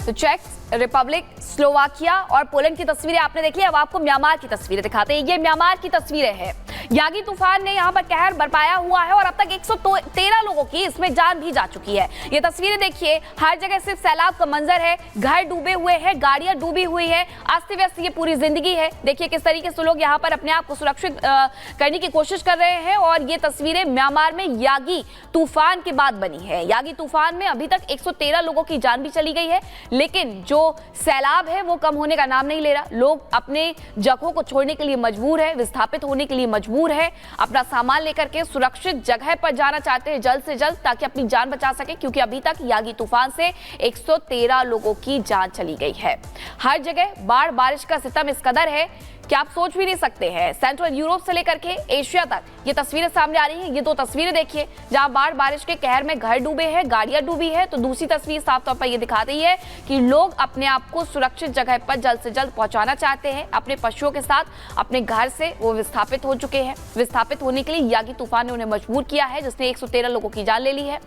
तो check Republic, Slovakia और Poland की तस्वीरें आपने देख ली। अब आपको म्यांमार की तस्वीरें दिखाते हैं। ये म्यांमार की तस्वीरें हैं। यागी तूफान ने यहां पर कहर बरपाया हुआ है और अब तक 113 लोगों की इसमें जान भी जा चुकी है। ये तस्वीरें देखिए, हर जगह सिर्फ सैलाब का मंजर है, घर डूबे हुए हैं, गाड़ियां डूबी हुई है, अस्त व्यस्त ये पूरी जिंदगी है। देखिए किस तरीके से लोग यहाँ पर अपने आप को सुरक्षित करने की कोशिश कर रहे हैं। और ये तस्वीरें म्यांमार में यागी तूफान के बाद बनी है। यागी तूफान में अभी तक 113 लोगों की जान भी चली गई है, लेकिन जो सैलाब है वो कम होने का नाम नहीं ले रहा। लोग अपने जगहों को छोड़ने के लिए मजबूर है, विस्थापित होने के लिए मजबूर है, अपना सामान लेकर के सुरक्षित जगह पर जाना चाहते हैं जल्द से जल्द, ताकि अपनी जान बचा सके, क्योंकि अभी तक यागी तूफान से 113 लोगों की जान चली गई है। हर जगह बाढ़ बारिश का सितम इस कदर है कि आप सोच भी नहीं सकते हैं। सेंट्रल यूरोप से लेकर के एशिया तक ये तस्वीरें सामने आ रही हैं। ये दो तस्वीरें देखिए जहां बाढ़ बारिश के कहर में घर डूबे हैं, गाड़ियां डूबी है, तो दूसरी तस्वीर साफ तौर पर ये दिखा रही है कि लोग अपने आप को सुरक्षित जगह पर जल्द से जल्द पहुंचाना चाहते हैं। अपने पशुओं के साथ अपने घर से वो विस्थापित हो चुके हैं। विस्थापित होने के लिए यागी तूफान ने उन्हें मजबूर किया है, जिसने 113 लोगों की जान ले ली है।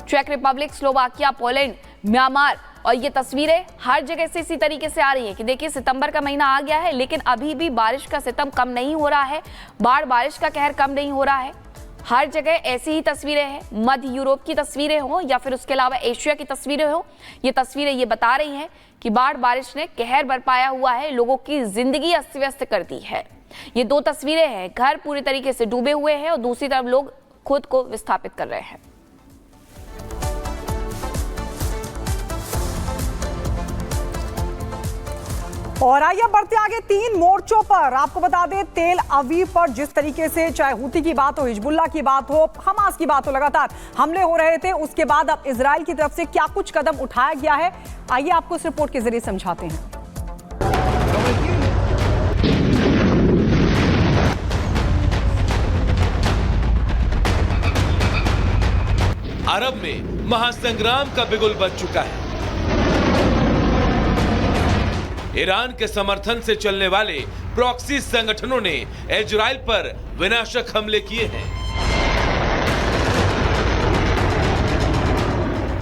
चेक रिपब्लिक, स्लोवाकिया, पोलैंड, म्यांमार, और ये तस्वीरें हर जगह से इसी तरीके से आ रही है कि देखिए सितंबर का महीना आ गया है, लेकिन अभी भी बारिश का सितम कम नहीं हो रहा है, बाढ़ बारिश का कहर कम नहीं हो रहा है। हर जगह ऐसी ही तस्वीरें हैं। मध्य यूरोप की तस्वीरें हों या फिर उसके अलावा एशिया की तस्वीरें हों, ये तस्वीरें ये बता रही हैं कि बाढ़ बारिश ने कहर बरपाया हुआ है, लोगों की जिंदगी अस्त व्यस्त कर दी है। ये दो तस्वीरें हैं, घर पूरी तरीके से डूबे हुए हैं और दूसरी तरफ लोग खुद को विस्थापित कर रहे हैं। और आइए बढ़ते आगे 3 मोर्चों पर। आपको बता दें, तेल अवीव पर जिस तरीके से चाहे हूती की बात हो, हिजबुल्लाह की बात हो, हमास की बात हो, लगातार हमले हो रहे थे। उसके बाद अब इजराइल की तरफ से क्या कुछ कदम उठाया गया है, आइए आपको इस रिपोर्ट के जरिए समझाते हैं। अरब में महासंग्राम का बिगुल बज चुका है। ईरान के समर्थन से चलने वाले प्रॉक्सी संगठनों ने इजराइल पर विनाशक हमले किए हैं।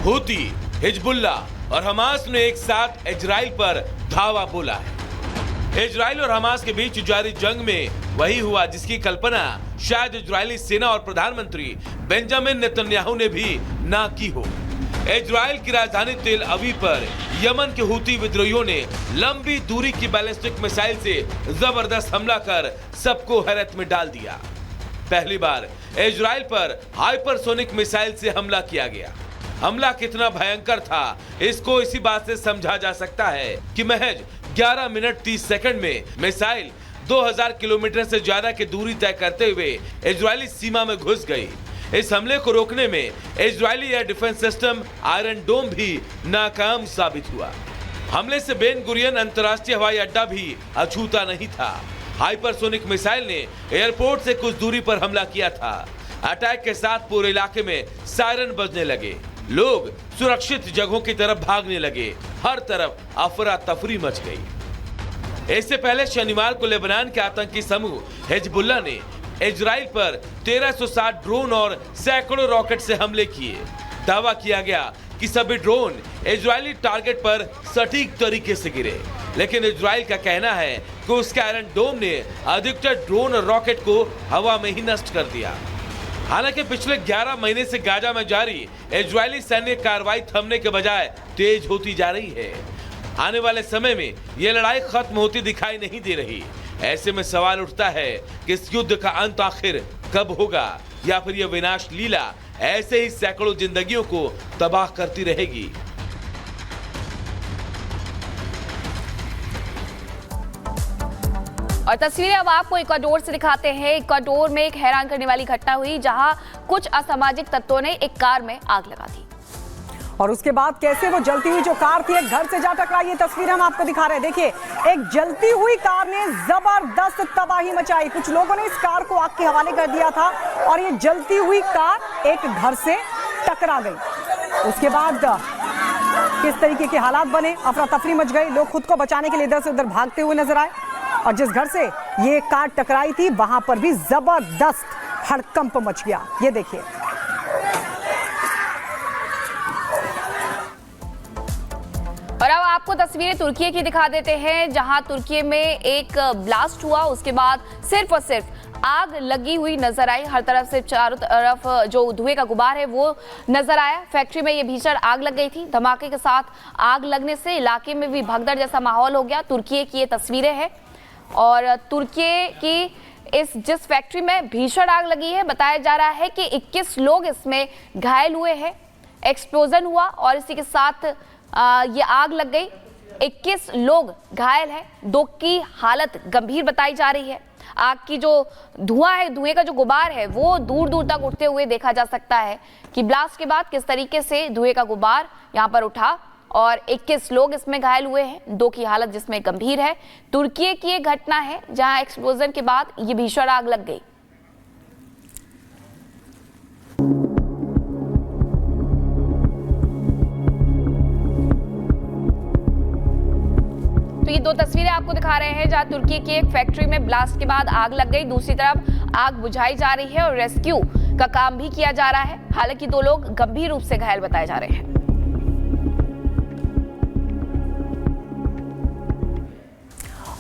हूती, हिजबुल्लाह और हमास ने एक साथ इजराइल पर धावा बोला है। इजराइल और हमास के बीच जारी जंग में वही हुआ जिसकी कल्पना शायद इजरायली सेना और प्रधानमंत्री बेंजामिन नेतन्याहू ने भी ना की हो। इजराइल की राजधानी तेल अवीव पर यमन के हूती विद्रोहियों ने लंबी दूरी की बैलिस्टिक मिसाइल से जबरदस्त हमला कर सबको हैरत में डाल दिया। पहली बार इजराइल पर हाइपरसोनिक मिसाइल से हमला किया गया। हमला कितना भयंकर था इसको इसी बात से समझा जा सकता है कि महज 11 मिनट 30 सेकंड में मिसाइल 2000 किलोमीटर से ज्यादा की दूरी तय करते हुए इजरायली सीमा में घुस गई। इस हमले को रोकने में Israeli air defence system Iron Dome भी नाकाम साबित हुआ। हमले से बेन गुरियन अंतर्राष्ट्रीय हवाई अड्डा भी अछूता नहीं था। हाइपरसोनिक मिसाइल ने एयरपोर्ट से कुछ दूरी पर हमला किया था। अटैक के साथ पूरे इलाके में सायरन बजने लगे। लोग सुरक्षित जगहों की तरफ भागने लगे। हर तरफ अफरा तफरी मच गई। इससे पहले शनिवार को लेबनान के आतंकी समूह हिजबुल्लाह ने इजराइल पर 1360 ड्रोन और सैकड़ों रॉकेट से हमले किए। दावा किया गया कि सभी ड्रोन इजरायली टारगेट पर सटीक तरीके से गिरे, लेकिन इजराइल का कहना है कि उसके आयरन डोम ने अधिकतर ड्रोन और रॉकेट को हवा में ही नष्ट कर दिया। हालांकि पिछले 11 महीने से गाजा में जारी इजरायली सैन्य कार्रवाई थमने के बजाय तेज होती जा रही है। आने वाले समय में यह लड़ाई खत्म होती दिखाई नहीं दे रही। ऐसे में सवाल उठता है कि इस युद्ध का अंत आखिर कब होगा, या फिर यह विनाश लीला ऐसे ही सैकड़ों जिंदगियों को तबाह करती रहेगी। और तस्वीरें अब आपको इक्वाडोर से दिखाते हैं। इक्वाडोर में एक हैरान करने वाली घटना हुई जहां कुछ असामाजिक तत्वों ने एक कार में आग लगा दी और उसके बाद कैसे वो जलती हुई जो कार थी एक घर से जा टकराई। ये तस्वीर हम आपको दिखा रहे हैं। देखिए, एक जलती हुई कार ने जबरदस्त तबाही मचाई। कुछ लोगों ने इस कार को आग के हवाले कर दिया था और ये जलती हुई कार एक घर से टकरा गई। उसके बाद किस तरीके के हालात बने, अफरा तफरी मच गई। लोग खुद को बचाने के लिए इधर से उधर भागते हुए नजर आए और जिस घर से ये कार टकराई थी वहां पर भी जबरदस्त हड़कंप मच गया। ये देखिए, और अब आपको तस्वीरें तुर्की की दिखा देते हैं, जहां तुर्की में एक ब्लास्ट हुआ, उसके बाद सिर्फ और सिर्फ आग लगी हुई नजर आई। हर तरफ से चारों तरफ जो धुएं का गुबार है वो नजर आया। फैक्ट्री में ये भीषण आग लग गई थी। धमाके के साथ आग लगने से इलाके में भी भगदड़ जैसा माहौल हो गया। तुर्की की ये तस्वीरें हैं और तुर्की की जिस फैक्ट्री में भीषण आग लगी है, बताया जा रहा है कि 21 लोग इसमें घायल हुए हैं। एक्सप्लोजन हुआ और इसी के साथ ये आग लग गई। 21 लोग घायल हैं, 2 की हालत गंभीर बताई जा रही है। आग की जो धुआं है, धुएं का जो गुबार है वो दूर दूर तक उठते हुए देखा जा सकता है कि ब्लास्ट के बाद किस तरीके से धुएं का गुबार यहाँ पर उठा और 21 लोग इसमें घायल हुए हैं, 2 की हालत जिसमें गंभीर है। तुर्की की एक घटना है जहां एक्सप्लोजन के बाद ये भीषण आग लग गई। तो ये 2 तस्वीरें आपको दिखा रहे हैं जहां तुर्की की एक फैक्ट्री में ब्लास्ट के बाद आग लग गई, दूसरी तरफ आग बुझाई जा रही है और रेस्क्यू का काम भी किया जा रहा है। हालांकि 2 लोग गंभीर रूप से घायल बताए जा रहे हैं।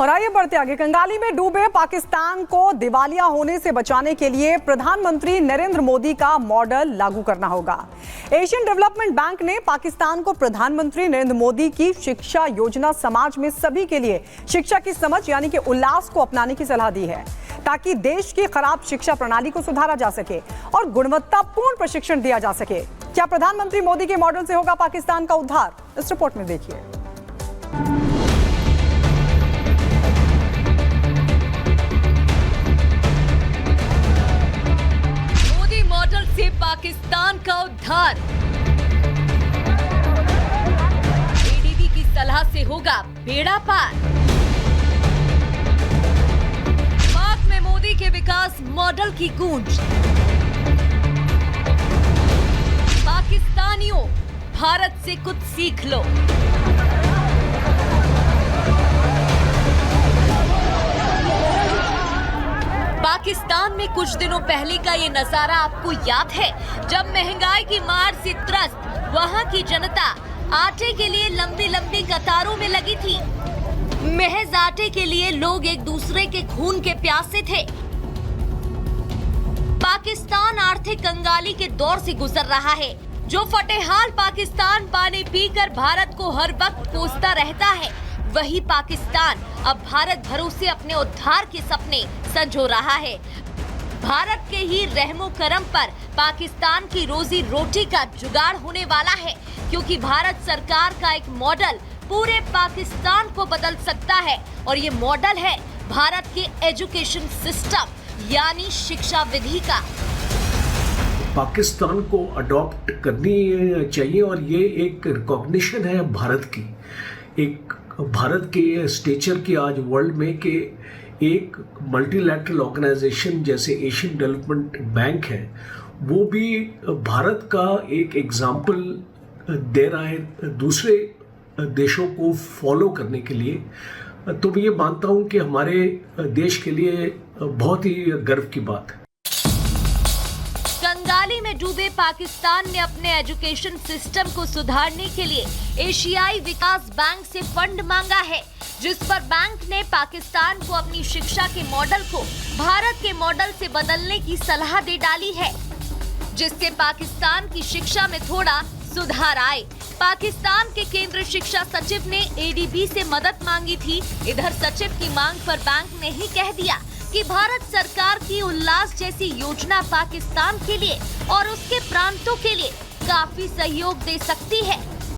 और आइए बढ़ते आगे। कंगाली में डूबे पाकिस्तान को दिवालिया होने से बचाने के लिए प्रधानमंत्री नरेंद्र मोदी का मॉडल लागू करना होगा। एशियन डेवलपमेंट बैंक ने पाकिस्तान को प्रधानमंत्री नरेंद्र मोदी की शिक्षा योजना समाज में सभी के लिए शिक्षा की समझ यानी कि उल्लास को अपनाने की सलाह दी है, ताकि देश की खराब शिक्षा प्रणाली को सुधारा जा सके और गुणवत्तापूर्ण प्रशिक्षण दिया जा सके। क्या प्रधानमंत्री मोदी के मॉडल से होगा पाकिस्तान का उद्धार? इस रिपोर्ट में देखिए। मॉडल से पाकिस्तान का उद्धार। एडीबी की सलाह से होगा बेड़ा पार। पाक में मोदी के विकास मॉडल की गूंज। पाकिस्तानियों, भारत से कुछ सीख लो। पाकिस्तान में कुछ दिनों पहले का ये नजारा आपको याद है, जब महंगाई की मार से त्रस्त वहां की जनता आटे के लिए लंबी लंबी कतारों में लगी थी। महज आटे के लिए लोग एक दूसरे के खून के प्यासे थे। पाकिस्तान आर्थिक कंगाली के दौर से गुजर रहा है। जो फटेहाल पाकिस्तान पानी पीकर भारत को हर वक्त कोसता रहता है, वही पाकिस्तान अब भारत भरोसे अपने उद्धार के सपने संजो रहा है। भारत के ही रहमो करम पर पाकिस्तान की रोजी रोटी का जुगाड़ होने वाला है, क्योंकि भारत सरकार का एक मॉडल पूरे पाकिस्तान को बदल सकता है और ये मॉडल है भारत के एजुकेशन सिस्टम यानी शिक्षा विधि का। पाकिस्तान को अडॉप्ट करनी चाहिए और ये एक रिकॉग्निशन है भारत की, एक भारत के स्टेचर की आज वर्ल्ड में कि एक मल्टीलैटरल ऑर्गेनाइजेशन जैसे एशियन डेवलपमेंट बैंक है, वो भी भारत का एक एग्जाम्पल दे रहा है दूसरे देशों को फॉलो करने के लिए। तो मैं ये मानता हूँ कि हमारे देश के लिए बहुत ही गर्व की बात है। कंगाली में डूबे पाकिस्तान ने अपने एजुकेशन सिस्टम को सुधारने के लिए एशियाई विकास बैंक से फंड मांगा है, जिस पर बैंक ने पाकिस्तान को अपनी शिक्षा के मॉडल को भारत के मॉडल से बदलने की सलाह दे डाली है, जिससे पाकिस्तान की शिक्षा में थोड़ा सुधार आए। पाकिस्तान के केंद्रीय शिक्षा सचिव ने एडीबी से मदद मांगी थी। इधर सचिव की मांग पर बैंक ने ही कह दिया कि भारत सरकार की उल्लास जैसी योजना पाकिस्तान के लिए और उसके प्रांतों के लिए काफी सहयोग दे सकती है।